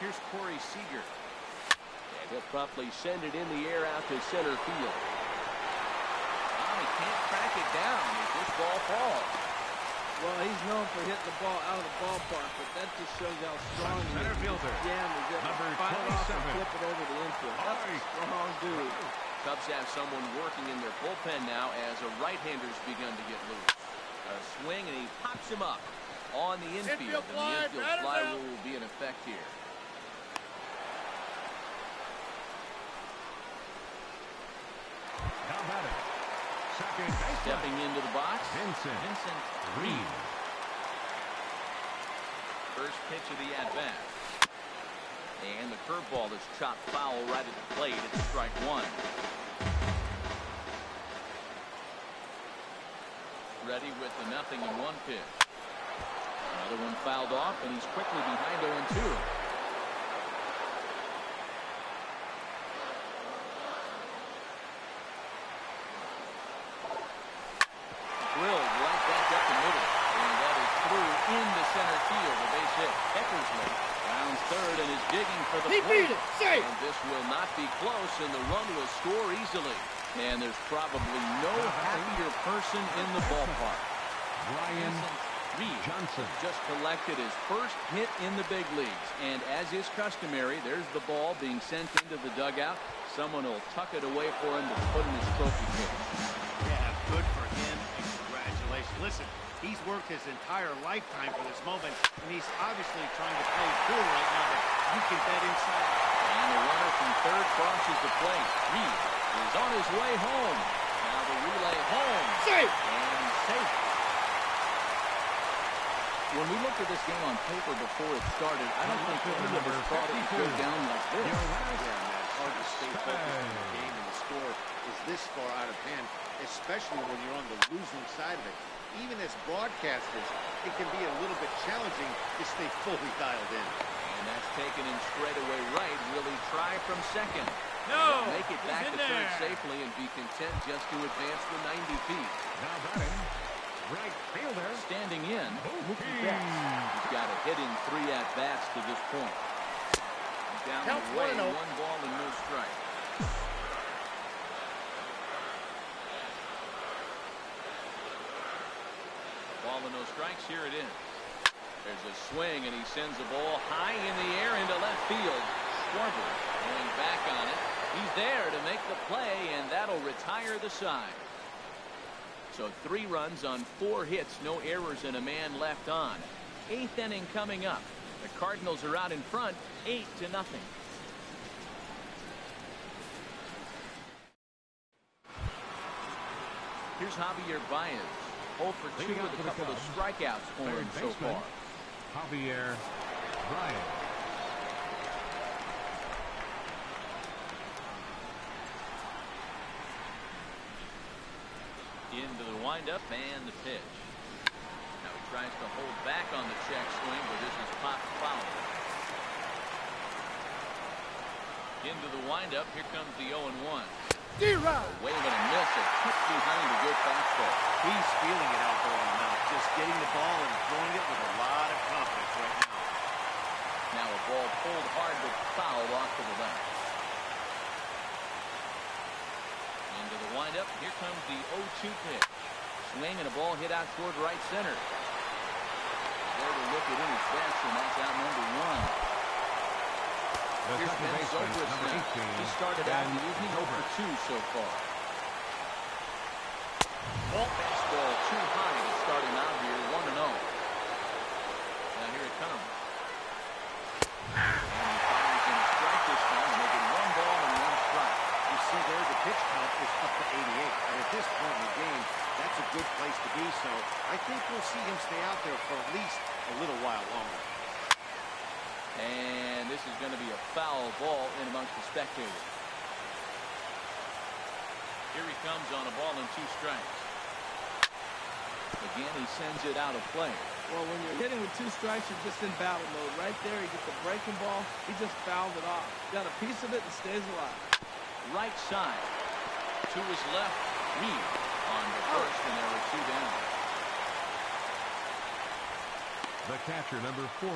Speaker 1: Here's Corey Seager. And he'll promptly send it in the air out to center field. He can't track it down as this ball falls.
Speaker 3: Well, he's known for hitting the ball out of the ballpark, but that just shows you how strong he
Speaker 2: Center
Speaker 3: is.
Speaker 2: fielder.
Speaker 3: Jam is able
Speaker 2: Number
Speaker 3: to fire it off and
Speaker 2: 27.
Speaker 3: flip it over the infield. That's a strong dude.
Speaker 1: Cubs have someone working in their bullpen now as a right-hander's begun to get loose. A swing, and he pops him up on the infield.
Speaker 5: Infield fly,
Speaker 1: And the infield
Speaker 5: batter
Speaker 1: fly
Speaker 5: down.
Speaker 1: rule will be in effect here.
Speaker 2: Now batting. Second baseman.
Speaker 1: Stepping into the box,
Speaker 2: Vincent
Speaker 1: Reed. First pitch of the at-bat. And the curveball is chopped foul right at the plate. It's strike one. Ready with the 0-1 pitch. Another one fouled off, and he's quickly behind 0-2. Drilled right back up the middle, and that is through into center field. A base hit. Eckersley rounds third and is digging for the
Speaker 5: He
Speaker 1: plate.
Speaker 5: beat it. Safe.
Speaker 1: And this will not be close, and the run will score easily. And there's probably no happier person in the ballpark.
Speaker 2: Brian
Speaker 1: Reed
Speaker 2: Johnson.
Speaker 1: just collected his first hit in the big leagues. And as is customary, there's the ball being sent into the dugout. Someone will tuck it away for him to put in his trophy case.
Speaker 4: Yeah, good for him, and congratulations. Listen, he's worked his entire lifetime for this moment, and he's obviously trying to play cool right now, but you can bet inside.
Speaker 1: And the runner from third crosses the plate. Reed is on his way home. Now the relay home.
Speaker 5: Safe.
Speaker 1: And safe. When we looked at this game on paper before it started, I don't think any of us thought it would go down like this.
Speaker 2: Your last
Speaker 7: Yeah, man, it's hard to stay focused on the game, and the score is this far out of hand, especially when you're on the losing side of it. Even as broadcasters, it can be a little bit challenging to stay fully dialed in.
Speaker 1: And that's taken in straightaway right. Will he try from second?
Speaker 5: No.
Speaker 1: Make it
Speaker 5: He's
Speaker 1: back
Speaker 5: in
Speaker 1: to third
Speaker 5: there.
Speaker 1: safely and be content just to advance the 90 feet.
Speaker 2: Now batting. Right fielder.
Speaker 1: Standing in, Mookie
Speaker 2: Mookie.
Speaker 1: Betts. He's got a hit in 3 at-bats to this point. Down
Speaker 5: Counts
Speaker 1: the way,
Speaker 5: 1-0.
Speaker 1: 1 ball and no strike. Ball and no strikes, here it is. There's a swing, and he sends the ball high in the air into left field. Schwarber going back on it. He's there to make the play, and that'll retire the side. So 3 runs on 4 hits, no errors, and a man left on. 8th inning coming up. The Cardinals are out in front, 8-0. Here's Javier Baez. 0 for 2
Speaker 2: Leading
Speaker 1: with
Speaker 2: off
Speaker 1: a
Speaker 2: for the
Speaker 1: couple of
Speaker 2: Cubs,
Speaker 1: strikeouts for him
Speaker 2: third
Speaker 1: so
Speaker 2: baseman,
Speaker 1: far.
Speaker 2: Javier Bryant.
Speaker 1: Into the windup and the pitch. Now he tries to hold back on the check swing, but this is popped foul. Into the windup. Here comes the 0-1.
Speaker 5: D-Rod.
Speaker 1: Wave and a miss. A kick behind a good fastball.
Speaker 4: He's feeling it out there on the mound, just getting the ball and throwing it with a lot of confidence right now.
Speaker 1: Now a ball pulled hard but fouled off to the left. Into the windup. Here comes the 0-2 pitch. Swing and a ball hit out toward right center. There to look at in his best, and that's out number 1.
Speaker 2: The
Speaker 1: Here's
Speaker 2: second
Speaker 1: Ben
Speaker 2: baseman,
Speaker 1: Zobrist
Speaker 2: number
Speaker 1: now.
Speaker 2: 18.
Speaker 1: He started out the
Speaker 2: Ben
Speaker 1: evening 0 for
Speaker 2: Zobrist.
Speaker 1: 2 so far. Fastball too high to start him out here, 1-0. Now here it comes. And he fires in a strike this time, making 1 ball and 1 strike.
Speaker 7: You see there, the pitch count is up to 88. And at this point in the game, that's a good place to be. So I think we'll see him stay out there for at least a little while longer.
Speaker 1: And this is going to be a foul ball in amongst the spectators. Here he comes on a ball and 2 strikes. Again, he sends it out of play.
Speaker 3: Well, when you're hitting with 2 strikes, you're just in battle mode. Right there, he gets the breaking ball. He just fouled it off. Got a piece of it and stays alive.
Speaker 1: Right side. To his left. Reed on the first, and there are 2 down.
Speaker 2: The catcher, number 40.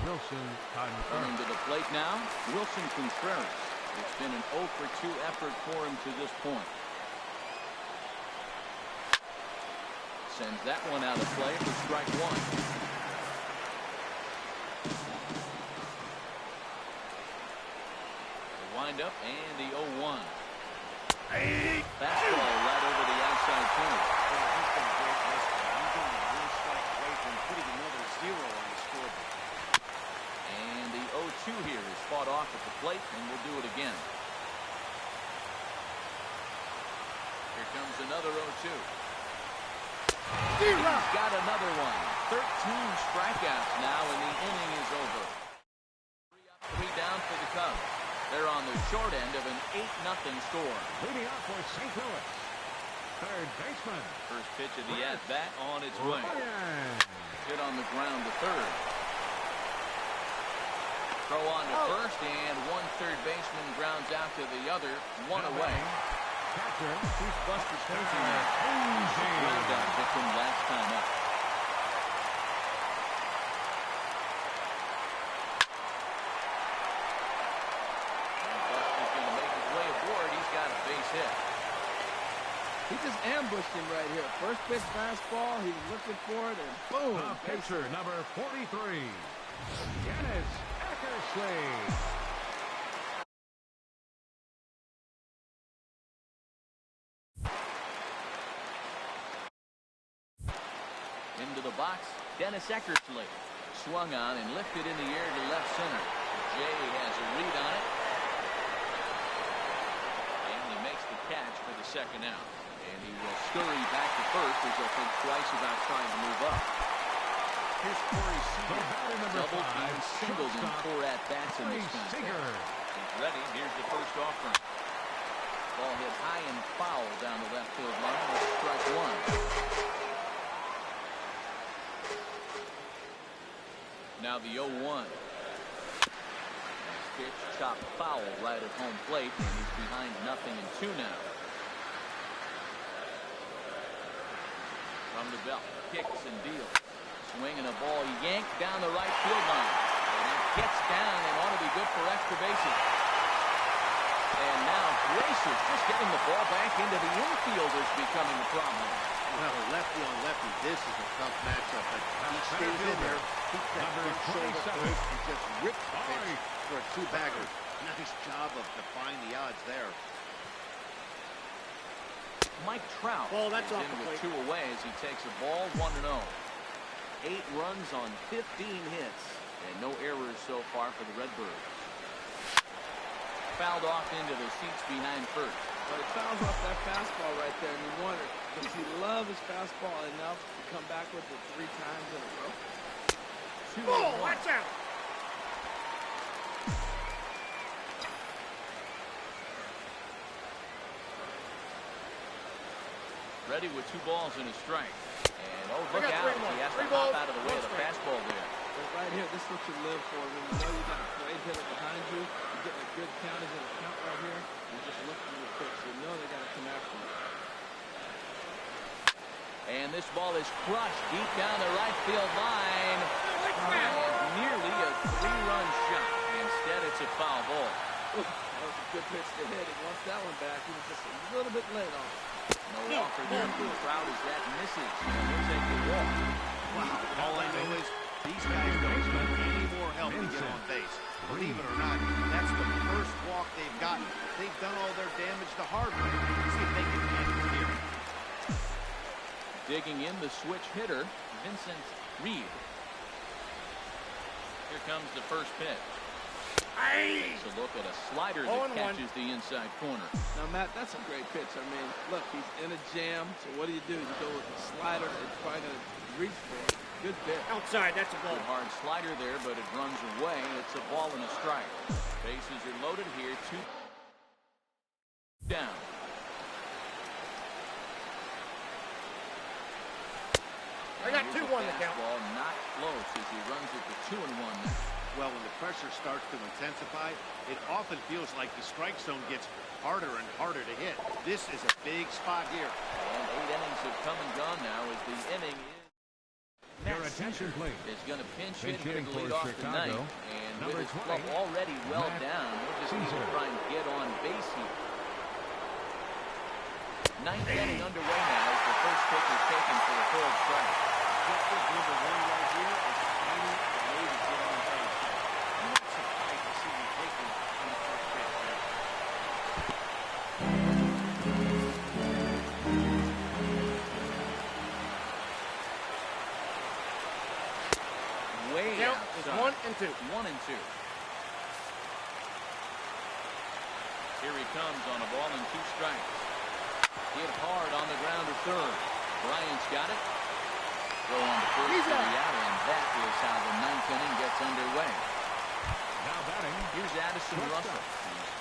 Speaker 2: Wilson
Speaker 1: Coming
Speaker 2: Contreras.
Speaker 1: to the plate now, Wilson Contreras. It's been an 0 for 2 effort for him to this point. sends that one out of play for strike one. The windup and the 0-1. Fastball right over the outside corner.
Speaker 4: Well, he's been great yesterday. He's only one strike away from putting another 0 on the scoreboard.
Speaker 1: And the 0-2 here is fought off at the plate, and we'll do it again. Here comes another 0-2. He's got another one. 13 strikeouts now, and the inning is over. 3 up, 3 down for the Cubs. They're on the short end of an 8-0 score.
Speaker 2: Leading off for St. Louis. Third baseman.
Speaker 1: First pitch of the at-bat on its way.
Speaker 2: Ryan.
Speaker 1: Hit on the ground to third. Throw on to first, and one third baseman grounds out to the other, one away.
Speaker 2: Catcher.
Speaker 1: He's Buster Posey there. Ground out victim last time up.
Speaker 3: He just ambushed him right here. First pitch fastball, he was looking for it, and boom.
Speaker 2: Pitcher number 43, Dennis Eckersley.
Speaker 1: Into the box, Dennis Eckersley. Swung on and lifted in the air to left center. Jay has a read on it. And he makes the catch for the second out. And he will scurry back to first as he'll think twice about trying to move up. Here's Corey Seager. Doubled and singled in 4 at-bats in this contest. He's ready. Here's the first offering. Ball hit high and foul down the left field line with strike one. Now the 0-1. Next pitch, chopped foul right at home plate, and he's behind 0-2 now. From the belt, kicks and deals. Swinging a ball yanked down the right field line. And it gets down and ought to be good for extra bases. And now Gracious just getting the ball back into the infield is becoming a problem.
Speaker 7: Well, lefty on lefty, this is a tough matchup, but he stays in there, keeps that front shoulder first, and just rips the pitch for a 2-bagger. Nice job of defying the odds there.
Speaker 1: Mike Trout is in with 2 away as he takes a ball 1-0. 8 runs on 15 hits, and no errors so far for the Redbirds. Fouled off into the seats behind first.
Speaker 3: But it fouls off that fastball right there, and you wonder, does he love his fastball enough to come back with it 3 times in a row?
Speaker 5: 2-1. Watch out!
Speaker 1: Ready with 2 balls and a strike. And look out. He has to hop out of the way of the fastball there.
Speaker 3: But right here, this is what you live for. When you know you got a great hitter behind you, you get a good count, he's in a count right here, and just look for your pitch. You know they got to come after you.
Speaker 1: And this ball is crushed deep down the right field line. And nearly a 3-run shot. Instead, it's a foul ball.
Speaker 3: Ooh, that was a good pitch to hit. He wants that one back. He was just a little bit late on it.
Speaker 1: No offer there for Trout as that misses. We'll take the walk.
Speaker 4: Wow. All I know is these guys don't need any more help to get on base. Believe it or not, that's the first walk they've gotten. They've done all their damage the hard way. Let's see if they can end it here.
Speaker 1: Digging in the switch hitter, Vincent Reed. Here comes the first pitch. Takes a look at a slider that catches the inside corner.
Speaker 3: Now, Matt, that's a great pitch. I mean, look, he's in a jam, so what do? You go with the slider. It's probably going to reach for it. Good pitch.
Speaker 5: Outside, that's a ball.
Speaker 1: Good hard slider there, but it runs away. It's a ball and a strike. Bases are loaded here. 2 down.
Speaker 5: I got 2-1 to count.
Speaker 1: Ball not close as he runs it to 2-1 now.
Speaker 4: Well, when the pressure starts to intensify, it often feels like the strike zone gets harder and harder to hit. This is a big spot here.
Speaker 1: And 8 innings have come and gone now as the inning is.
Speaker 2: Your attention, please.
Speaker 1: Is going to pinch hit
Speaker 2: hitting
Speaker 1: to
Speaker 2: for
Speaker 1: lead off
Speaker 2: Chicago.
Speaker 1: tonight. And
Speaker 2: Number
Speaker 1: with his
Speaker 2: 20,
Speaker 1: club already well down, we'll just need to try and get on base here. 9th inning underway now as the first pitch is taken for a full strike.
Speaker 7: Pitcher's number one right here is finding a way to get on base. I'm not surprised to see him taking on the first pitch there.
Speaker 1: Way
Speaker 5: Count is
Speaker 1: outside.
Speaker 5: 1-2.
Speaker 1: 1-2. Here he comes on a ball and 2 strikes. Hit hard on the ground to third. Bryant's got it. Throw on the first
Speaker 5: He's
Speaker 1: for
Speaker 5: out.
Speaker 1: the out, and that is how the 9th inning gets underway.
Speaker 2: Now batting,
Speaker 1: Here's Addison Russell.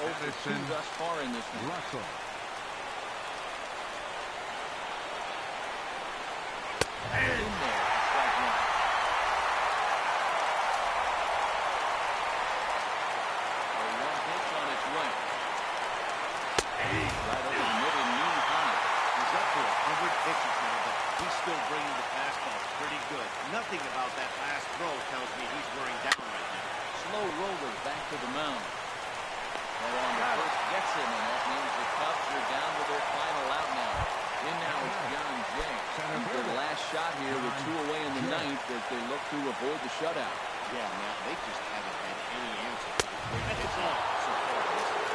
Speaker 1: He's 0 for 2
Speaker 2: Addison
Speaker 1: thus far in this one.
Speaker 2: Russell.
Speaker 1: And in there, strike one. A 1 pitch on its way. Right over the middle, knee high.
Speaker 4: He's up to 100 pitches now, but he's still bringing the fastball pretty good. Nothing about that last throw tells me he's wearing down right now.
Speaker 1: Slow roller back to the mound. Well, on the first gets him, and that means the Cubs are down to their final out now. In now is John Jay. He's their last shot here with 2 away in the 9th as they look to avoid the shutout.
Speaker 7: Yeah, Matt, they just haven't had any answer to the great
Speaker 5: That's a
Speaker 7: pitching
Speaker 5: ball.
Speaker 7: so far this year.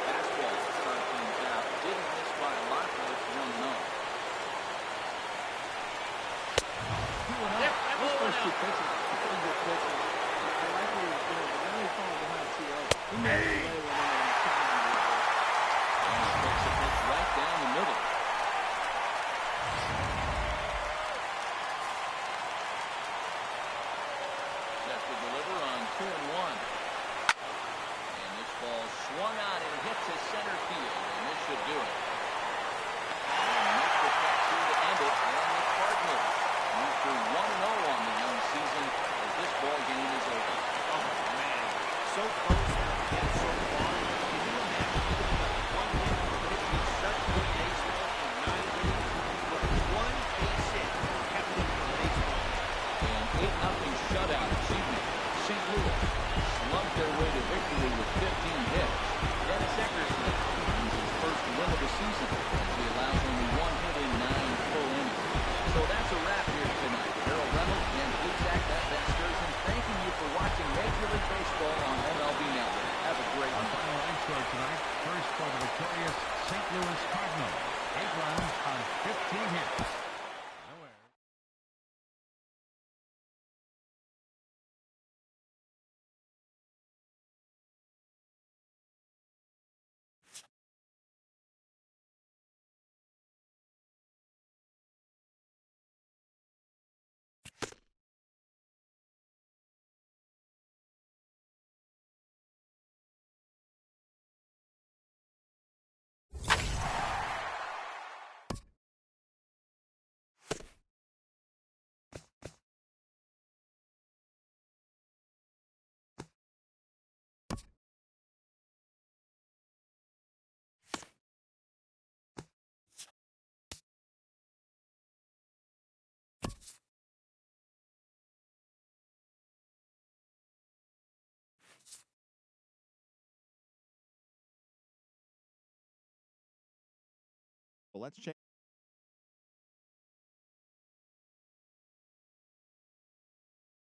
Speaker 1: Fastball to start things out. Didn't miss by a lot, but it's 1-0. 2-0.
Speaker 5: Yep, that
Speaker 3: Those
Speaker 5: ball
Speaker 3: first
Speaker 5: went
Speaker 3: 2
Speaker 5: out.
Speaker 3: pitches, pretty good pitches. I like where the guy who falls behind 2-0. He made a play when they were trying to do it.
Speaker 1: And he takes a pitch right down the middle. Set to deliver on 2-1. And this ball swung on and hit to center field, and this should do it. And make the catch here to end it, and the Cardinals move to 1-0 on the young season as this ball game is over.
Speaker 4: Oh, man. So close now to get so far. Can you imagine giving up 1 hit for pitching such good baseball for 9 innings? But 1 base hit kept him from baseball.
Speaker 1: An 8-0 shutout this evening. St. Louis slumped their way to victory with 15 hits. Dennis Eckersley wins his first win of the season as he allows only 1 hit in 9 full innings. So that's a wrap here tonight. Harold Reynolds and WtxWardog's, that's Excursion, thanking you for watching Major League Baseball on MLB Network. Have a great
Speaker 2: Our
Speaker 1: night.
Speaker 2: final line score tonight. First for the victorious St. Louis Cardinals. 8 runs on 15 hits. Nowhere.
Speaker 8: Well, let's check.